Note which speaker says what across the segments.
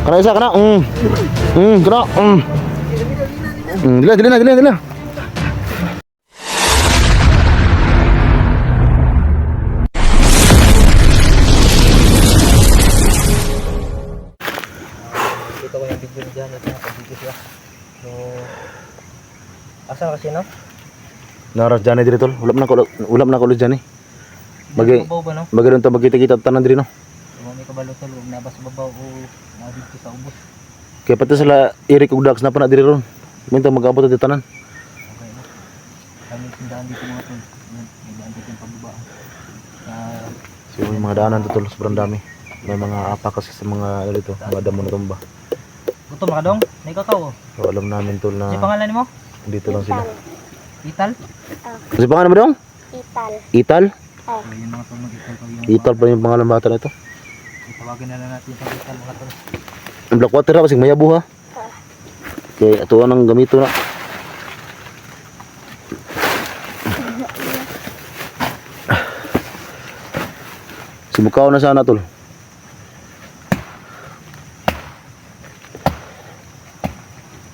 Speaker 1: Kana isa kana. Kana. Dila.
Speaker 2: Dito ko yung video dyan. Ito na pag-video siya. So, asa kasi no?
Speaker 1: Naras dyan diri tol. Ulam na kulo dyan eh. Bagay.
Speaker 2: Babaw ba no?
Speaker 1: Bagay ron ta magkita-kita tanan diri no.
Speaker 2: May kabalo tol. Huwag nabas babaw o nabigti sa ubos.
Speaker 1: Kaya pati sila Eric ug Dax na pa na diri ron. Minta mag-abot dito tanan.
Speaker 2: Okay na. Kami sindahan dito mga tol. May daan dito yung pababaan.
Speaker 1: So yung mga daanan to tol, sobrang dami. May mga apa kasi sa mga ano dito, mga damo na tumba.
Speaker 2: Gutom na ka dong? May kakao.
Speaker 1: So alam namin tol na
Speaker 2: Si pangalan mo?
Speaker 1: dito lang sila.
Speaker 2: Ital?
Speaker 1: Kasi pangalan mo dong?
Speaker 3: Ital.
Speaker 1: Ital?
Speaker 2: So yung mga tol mag-ital pag yung
Speaker 1: Ital pa yung pangalan bata na ito.
Speaker 2: Tawagin na lang natin yung ital mga tol.
Speaker 1: Ang black water ha, kasi mayabo ha. Okay, atuan ang gamito na. Simukaw na sana tol.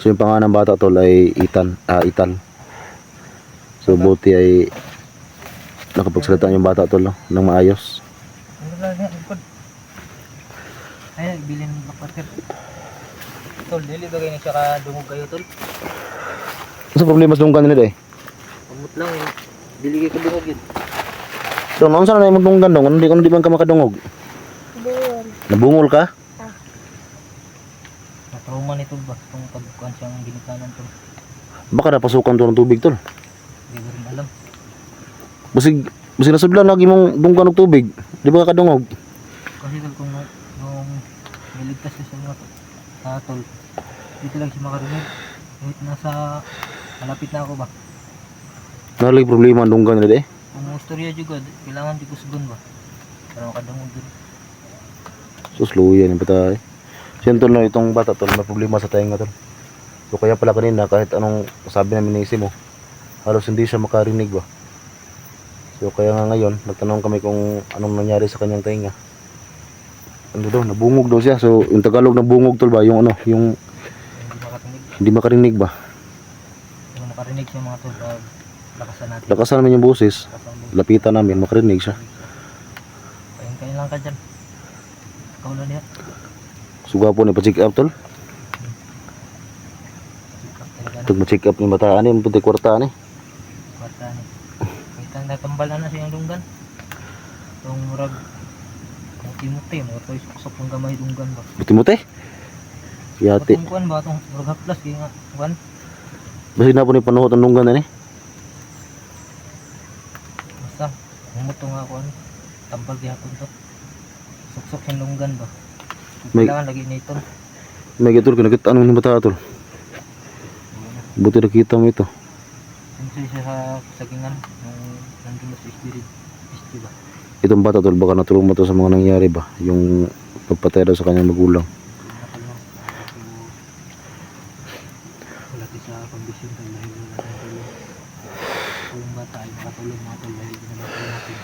Speaker 1: So yung pangalan ng bata tol ay Ital. So buti ay nakapagsalita yung bata tol no, ng maayos.
Speaker 2: Ano lang yan? Likod. Ay, bilhin ng black water. Tol, dili bagay na siya ka dungog kayo tol.
Speaker 1: Ano problema sa dunggan nila eh?
Speaker 2: Pamut lang eh. Dili kayo dungog yun.
Speaker 1: So noon sana na yung dunggan dong, ano di man ka makadungog?
Speaker 3: Doon.
Speaker 1: Nabungol ka?
Speaker 2: Na-trauma ni tol ba? Kung pagkuhan siyang ginikanan tol.
Speaker 1: Baka napasukan to ng tubig tol.
Speaker 2: Hindi ko rin alam.
Speaker 1: Basig nasudlan lagi mong dunggan og tubig. Di ba ka kadungog?
Speaker 2: Kasi tol kung nung niligtas siya sa mga tol, dito lang siya makarinig. Kahit nasa malapit na ako ba?
Speaker 1: Nalig problema ang dunggan nila eh.
Speaker 2: Kung istorya juga, kailangan di kusgon ba? Para makadungog din.
Speaker 1: Sus luyan yung patay. Siyan tol na itong bata tol, may problema sa tainga tol. So kaya pala kanina kahit anong sabi namin ni Isi mo, halos hindi siya makarinig ba. So kaya nga ngayon, nagtanong kami kung anong nangyari sa kanyang tainga. Ano daw, nabungog daw siya. So yung Tagalog na bungog tol ba, yung ano, yung
Speaker 2: Hindi makarinig.
Speaker 1: hindi makarinig ba.
Speaker 2: Kung makarinig siya mga tol, lakasan natin.
Speaker 1: Lakasan namin yung boses,
Speaker 2: Lakasan mo.
Speaker 1: lapitan namin, makarinig siya.
Speaker 2: Kain lang ka dyan. Ikaw lang niya.
Speaker 1: Suga po ni pa-check up tol. Tug ma-check up ni bataan ni, puti kwartaan ni.
Speaker 2: Kwarta ni. Kahit ang natambalan na siyang lunggan. Itong murag. Ang timuti, mga toy suksok ng gamay lunggan ba?
Speaker 1: Buti-muti. Yati.
Speaker 2: Itong kuwan ba? Itong murag haplas. Kaya nga, kuwan.
Speaker 1: Basi na po ni panuhot ang lunggan na ni.
Speaker 2: Basta, humuto nga kuwan. Tambal gihapon to. Suksok yung lunggan ba? Kailangan lagi na ito.
Speaker 1: May gatol kinakita anong ni bata tol. Buti nakita mo ito.
Speaker 2: Siyempre siya sa sagingan. Nandun sa spirit. Isti ba?
Speaker 1: Itong bata tol, baka natulong mo to sa mga nangyari ba? Yung pagpatay daw sa kanyang magulang.
Speaker 2: Wala tayo sa kondisyon tayo dahil wala tayong tulong. Kung bata ay makatulong mga tol dahil ginagawa natin.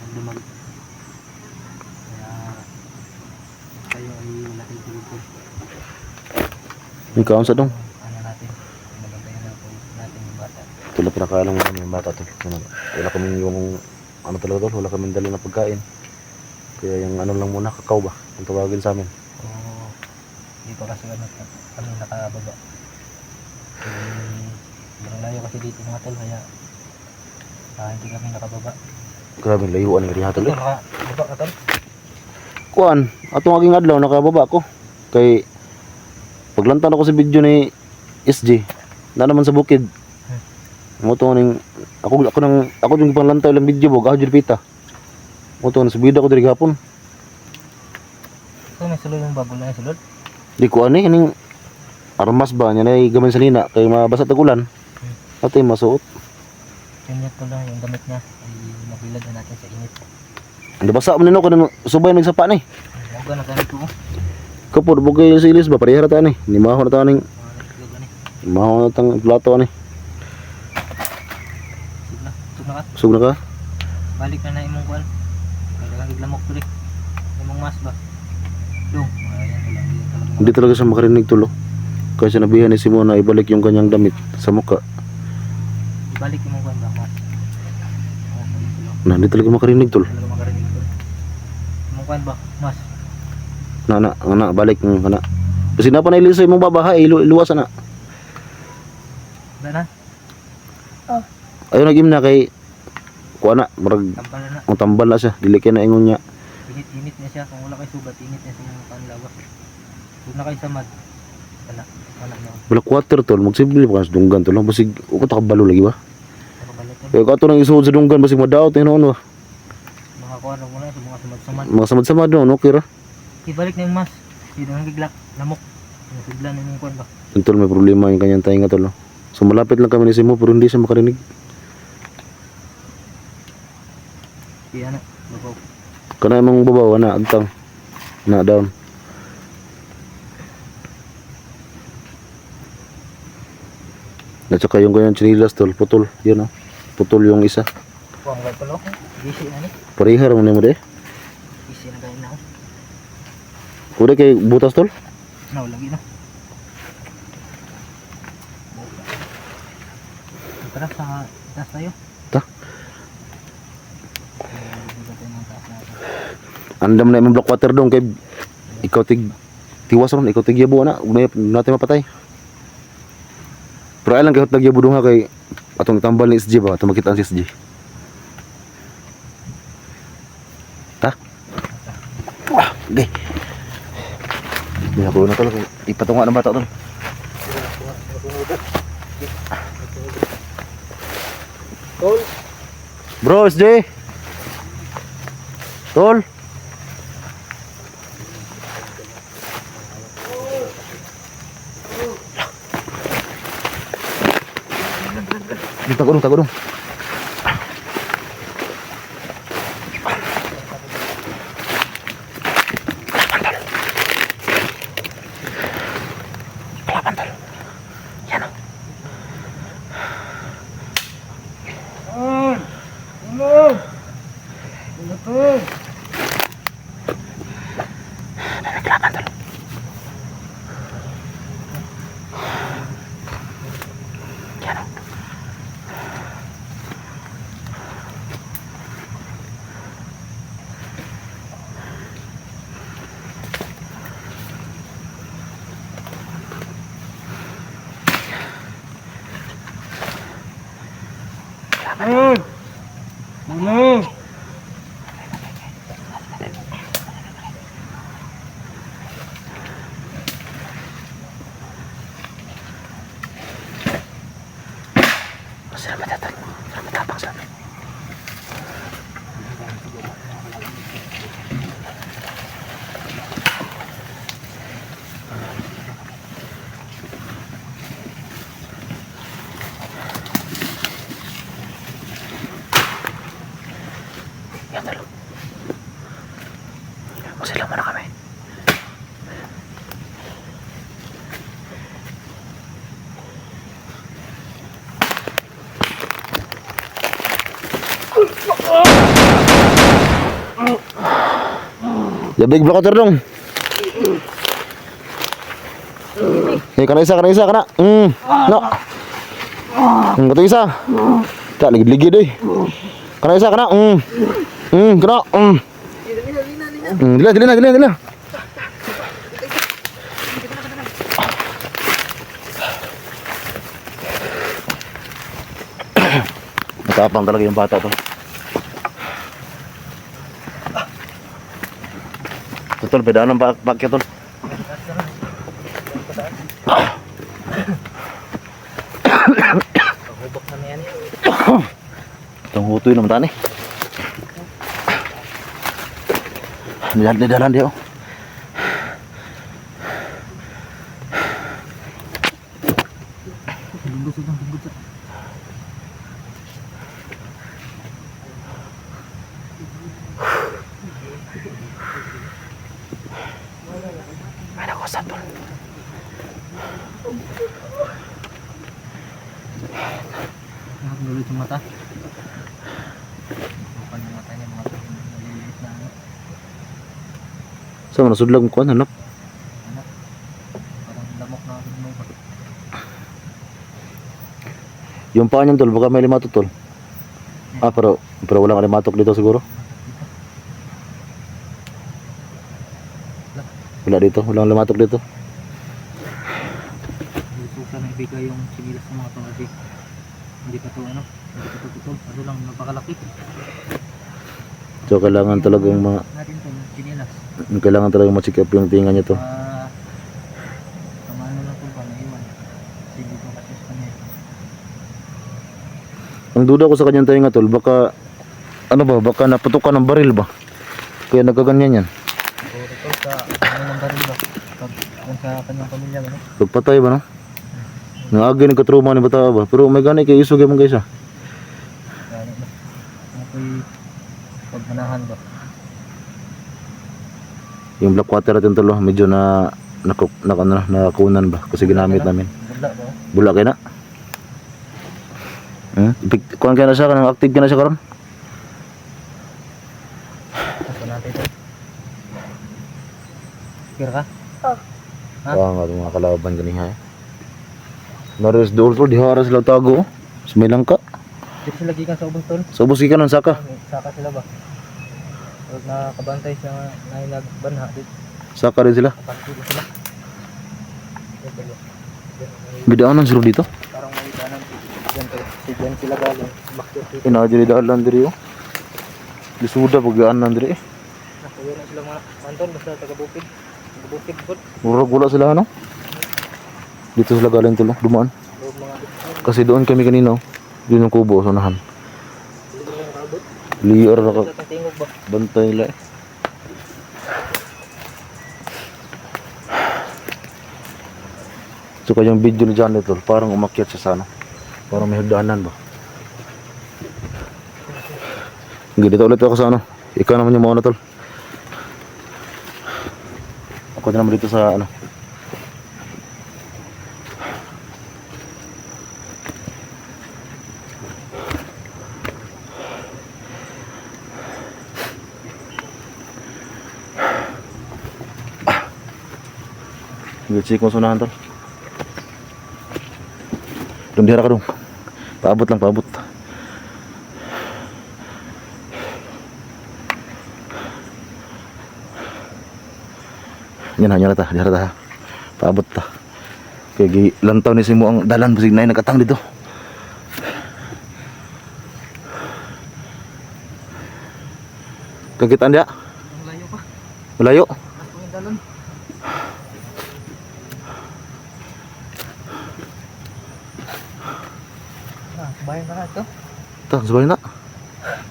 Speaker 2: Nagdumag. Kaya kayo ay wala tayong tulong tol.
Speaker 1: Yung kaon sa dong.
Speaker 2: Ano natin? Mabantayan na po natin yung bata.
Speaker 1: Tula pinakaalam namin yung bata tol. Wala kaming yung ano talaga tol, wala kaming dala na pagkain. Kaya yung ano lang muna, kakao ba? Ang tawagin sa amin.
Speaker 2: Oo. Dito kasi kami nakababa. Sobrang layo kasi dito mga tol, kaya hindi kami nakababa.
Speaker 1: Grabe layuan ng riha tol eh.
Speaker 2: Nakababa ka tol?
Speaker 1: Kuan, atong aging adlaw nakababa ko. Kay paglantan ako sa video ni SG, na naman sa bukid. Mo to ning ako yung panglantay lang video bog ako pita. Mo to sa bida ko diri gapon.
Speaker 2: So may sulod yung babol na yung sulod?
Speaker 1: Di ko ani ning armas ba nya nay gamay sa nina kay mabasa tagulan. Atay masuot.
Speaker 2: Yun to lang yung gamit niya ay mabilad na natin sa init.
Speaker 1: Ando basa man nino kun subay nagsapa ni.
Speaker 2: Huwag na ganito ko.
Speaker 1: Kapod bugay sa ilis ba pareha ta ni. Ni maho na ta ning maho na tang plato ni.
Speaker 2: Sug na ka?
Speaker 1: Sug na ka?
Speaker 2: Balik na na imong kuan. Kailangan giglamok tuloy. Imong mas ba? yan, wala yan talaga.
Speaker 1: Hindi talaga siya makarinig tol. Oh. Kaya sinabihan ni Simon na ibalik yung kanyang damit sa mukha.
Speaker 2: Ibalik yung mga banda, mas.
Speaker 1: Na hindi talaga makarinig tol.
Speaker 2: Talaga makarinig ko. Mungkan ba, mas?
Speaker 1: Na, balik ng kana. Kasi na pa na ilisay mong babahay, iluwas na.
Speaker 2: Wala na,
Speaker 1: Ayaw nagim na kay kuha na, marag
Speaker 2: tampal na.
Speaker 1: ang tambal na siya, dili kay na ingon niya.
Speaker 2: Init na siya, kung wala kayo sugat, init na siya yung panlawas. Huwag na kayo samad. Wala, wala na.
Speaker 1: Wala quarter tol, magsibil pa ka sa dunggan tol. Basig uko ta kabalo lagi ba?
Speaker 2: Nakabalit na.
Speaker 1: Kaya kato nang isuod sa dunggan basig madaot noon ba.
Speaker 2: Mga kuha na muna, sa mga samad-samad.
Speaker 1: Mga samad-samad no, okay ra.
Speaker 2: Ibalik na yung mas. Dito nang giglak, lamok. Nasudlan na yung kuhan ba?
Speaker 1: Yung tol may problema yung kanyang tainga tol. No? So malapit lang kami ni Simo pero hindi siya makarinig.
Speaker 2: Kaya na, babaw.
Speaker 1: Kana imong babaw na agtang. Na down. At saka yung kanyang chinilas tol, putol. Yun oh. Putol yung isa.
Speaker 2: Kuha mo kayo Gisi na ni.
Speaker 1: Parihar mo nimo de.
Speaker 2: Gisi na kayo na.
Speaker 1: Kuda kay butas tol.
Speaker 2: No, lagi na. Tara sa taas tayo.
Speaker 1: Ta. Andam na imong block water dong kay ikaw tig tiwas ron, ikaw tig yabo na, may natin mapatay. Pero ay lang kahit nagyabo dong ha kay atong tambal ni SG ba, atong makita ang si SG. Ta? Okay. Hindi ako na tol, ipatunga ng bata tol.
Speaker 2: Tol.
Speaker 1: Bro, SJ. Tol. Takot dong. Sila muna kami. Jabig block water dong. Kana isa kana. No. Kato isa. Tak ligid-ligid deh. Kana isa kana. Kana. Dila. Matapang talaga yung bata to. Tol, beda ng bakit tol.
Speaker 2: Hubok na yan.
Speaker 1: Itong hutoy naman tani. Dalan dia.
Speaker 2: Lunggus.
Speaker 1: Ada kosan tol.
Speaker 2: Nakakululit yung mata. Bukan yung matanya mga tol. Maliliit na ano.
Speaker 1: So nasudlag ko hanap. Yung paa niyan tol, baka may limatok tol. Ah, pero walang limatok dito siguro. Wala dito, walang limatok dito.
Speaker 2: Gusto ko sana ibigay yung sinilas ng mga to kasi hindi pa to ano, hindi pa to tutog. Ano lang, napakalaki.
Speaker 1: So kailangan talagang
Speaker 2: Natin to, sinilas.
Speaker 1: kailangan talagang ma-check up yung tinga niya to.
Speaker 2: Kamano lang to ba, naiwan. Kasi dito kasi sa kanya.
Speaker 1: Ang duda ko sa kanyang tinga tol, baka ano ba, baka naputukan ng baril ba? Kaya nagkaganyan yan.
Speaker 2: So ito sa ano ng baril ba? Pag yan sa kanyang pamilya ba no?
Speaker 1: Pagpatay ba no? Naagi nagkatruma ni bata ba? Pero may gani kay isog yung guys ah.
Speaker 2: Gani ba? Ano ko'y pagmanahan ba?
Speaker 1: Yung black water natin tol, medyo nakunan ba? Kasi ginamit namin.
Speaker 2: Bula ba?
Speaker 1: Bula kayo na? Kuhan ka na siya, kanang active ka na siya karon?
Speaker 2: Ito natin ito. Kira ka?
Speaker 3: Oh.
Speaker 2: Ha?
Speaker 1: Oo nga, mga kalaban ganiha eh. Naris dool tol, dihara sila tago. Sumilang ka.
Speaker 2: Dito sila gikan sa ubos tol.
Speaker 1: Sa ubos ka ng saka.
Speaker 2: Saka sila ba? Pag nakabantay sa nailagbanha dito.
Speaker 1: Saka rin sila.
Speaker 2: Kapatid sila.
Speaker 1: Bidaanan sila dito.
Speaker 2: Parang may danan diyan sila galing. Bakit dito?
Speaker 1: Inadiri daalan diri oh. Disuda pagdaanan diri eh.
Speaker 2: Nakuha na sila mga manton basta taga-bukid. Taga-bukid po.
Speaker 1: Murag wala sila ano? Dito sila galing tol, dumaan.
Speaker 2: Loob mga dito.
Speaker 1: Kasi doon kami kanina oh. Doon yung kubo, sa unahan.
Speaker 2: Hindi lang nakabot.
Speaker 1: Liar na ka.
Speaker 2: Sa tingog ba?
Speaker 1: Bantay nila eh. So kanyang video ni Johnny tol, parang umakyat siya sa ano. Parang may hagdanan ba. Hindi, dito ulit ako sa ano. Ikaw naman yung mauna tol. Ako din naman dito sa ano. Check mo sunahan tol. Doon dihara ka dong. Paabot lang, paabot. Yan na ta, dihara ta. Paabot ta. Kaya lantaw ni Simo ang dalan basig na nagkatang dito. Kagitaan dia?
Speaker 2: Ang layo pa.
Speaker 1: Malayo.
Speaker 2: Ako yung dalon. Bayan na ito.
Speaker 1: Ta, sabay na.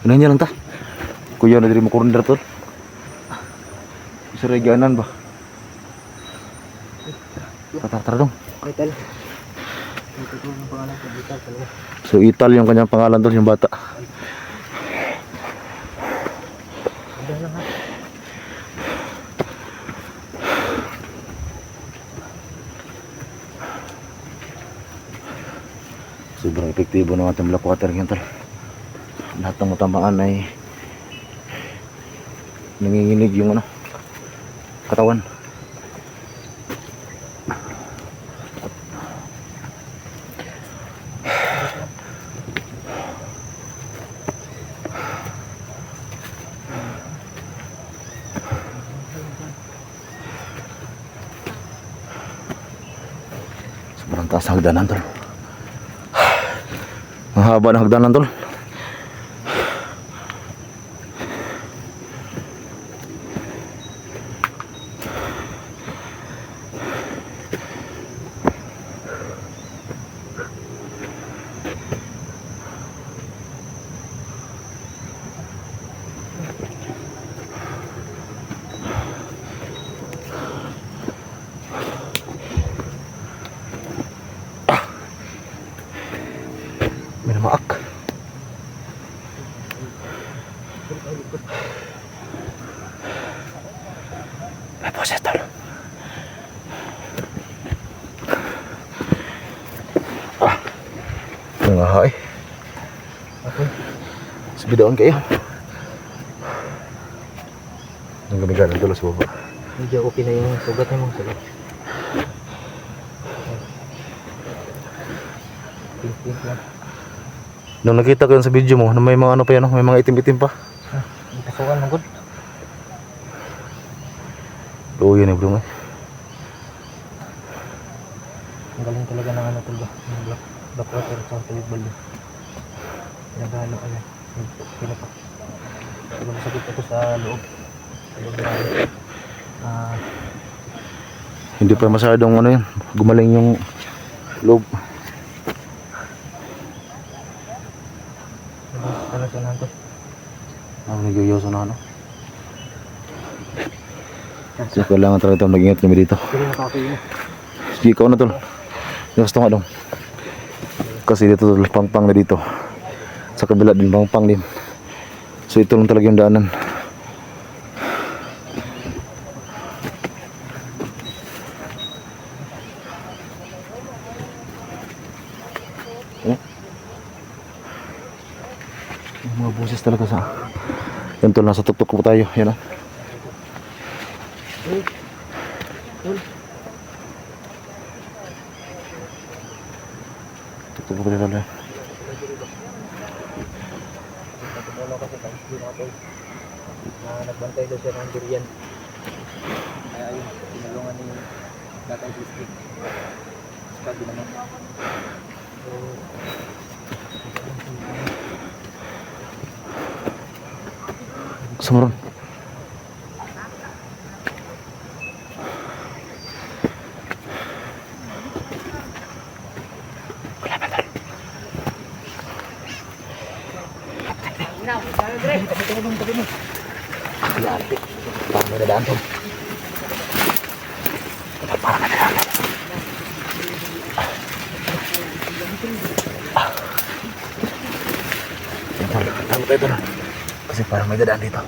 Speaker 1: Inanya lang ta. Kuya na diri mo kurundar tol. Isa reganan ba? Tara dong.
Speaker 2: Ital. Ito ko ang pangalan ko Ital talaga.
Speaker 1: So Ital yung kanyang pangalan tol, yung bata.
Speaker 2: Ada lang ha.
Speaker 1: Sobrang epektibo ng ating black water yan tol. Lahat ng matamaan ay nanginginig yung ano, katawan. Sobrang taas ng hagdanan tol. Mahaba ng hagdanan tol. May namaak. May poses tol. Nangahay. Sabidoon kayo. Ang gamiganan tol sa baba.
Speaker 2: Medyo okay na yung sugat niya mong sugat. Pink lang.
Speaker 1: Nung nakita ko yun sa video mo, na may mga ano pa yan, may mga itim-itim pa.
Speaker 2: Pasukan ng good.
Speaker 1: Luya ni bro.
Speaker 2: Ang galing talaga ng ano tol ba? Ng black water sa tuwid balo. Naghalo ka yan. Pinapak. Pero masakit ito sa loob.
Speaker 1: Hindi pa masyadong ano yun, gumaling yung loob.
Speaker 2: Ano sa nato?
Speaker 1: Nagyoyoso na ano. So kailangan talaga mag-ingat kami dito.
Speaker 2: Sige na kape mo.
Speaker 1: Sige, ikaw na tol. Gusto nga dong. Kasi dito tol, pang-pang na dito. Sa kabila din, pang-pang din. So ito lang talaga yung daanan. Yung mga boses talaga sa... Yan tol, nasa tuktok po tayo. Yan o. Tuktok po tayo tol.
Speaker 2: Tumulong kasi pang hindi na ako na nagbantay daw siya ng durian. Kaya ayun, tinulungan ni Tatay District. Sabi naman. So,
Speaker 1: Sumuron. Parang may dadaan to. Parang may dadaan. Tama tayo doon. Kasi parang may dadaan dito.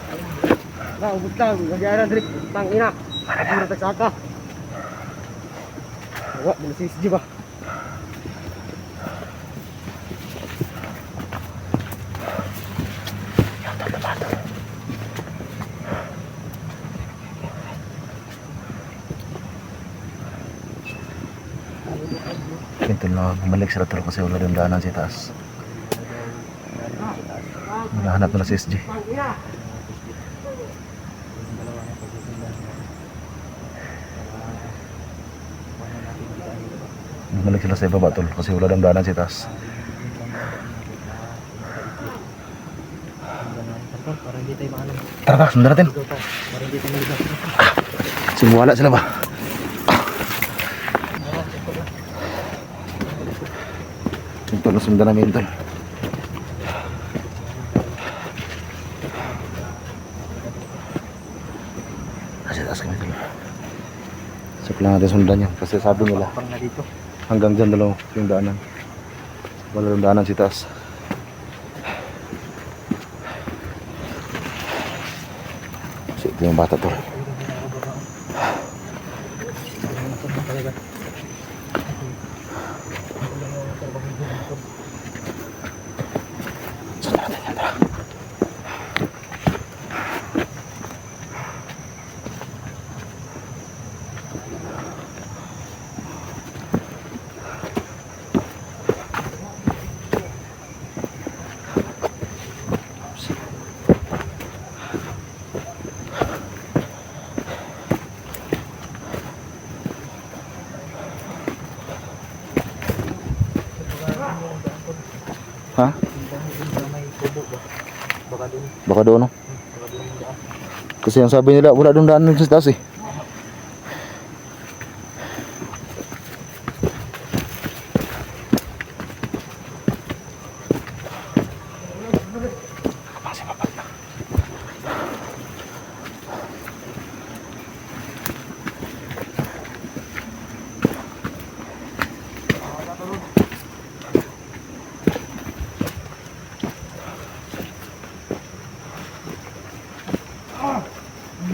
Speaker 2: ubus lang, nagyara drip, tang ina. Ano tagsaka? Wa, bilis di ba?
Speaker 1: Ito na, bumalik sila tol kasi wala yung daanan sa taas. Hinahanap nila si SG. Bumalik sila sa ibaba tol kasi wala yung daanan sa taas.
Speaker 2: Para hindi tayo maalam.
Speaker 1: Tara ba, sundan natin.
Speaker 2: Para hindi tayo maligaw.
Speaker 1: Sumuwala sila ba? Ito na sundan namin tol. Kasi taas kami tol. So kailangan natin sundan yan kasi sabi nila
Speaker 2: Pang na dito.
Speaker 1: hanggang dyan dalaw yung daanan. Wala yung daanan si taas. Kasi ito yung bata tol. Sundan natin yan tara. Ha?
Speaker 2: May kubo ba? Baka doon.
Speaker 1: Baka doon no?
Speaker 2: Baka doon yung daan.
Speaker 1: Kasi ang sabi nila wala doon daanan sa taas eh.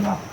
Speaker 2: Yeah.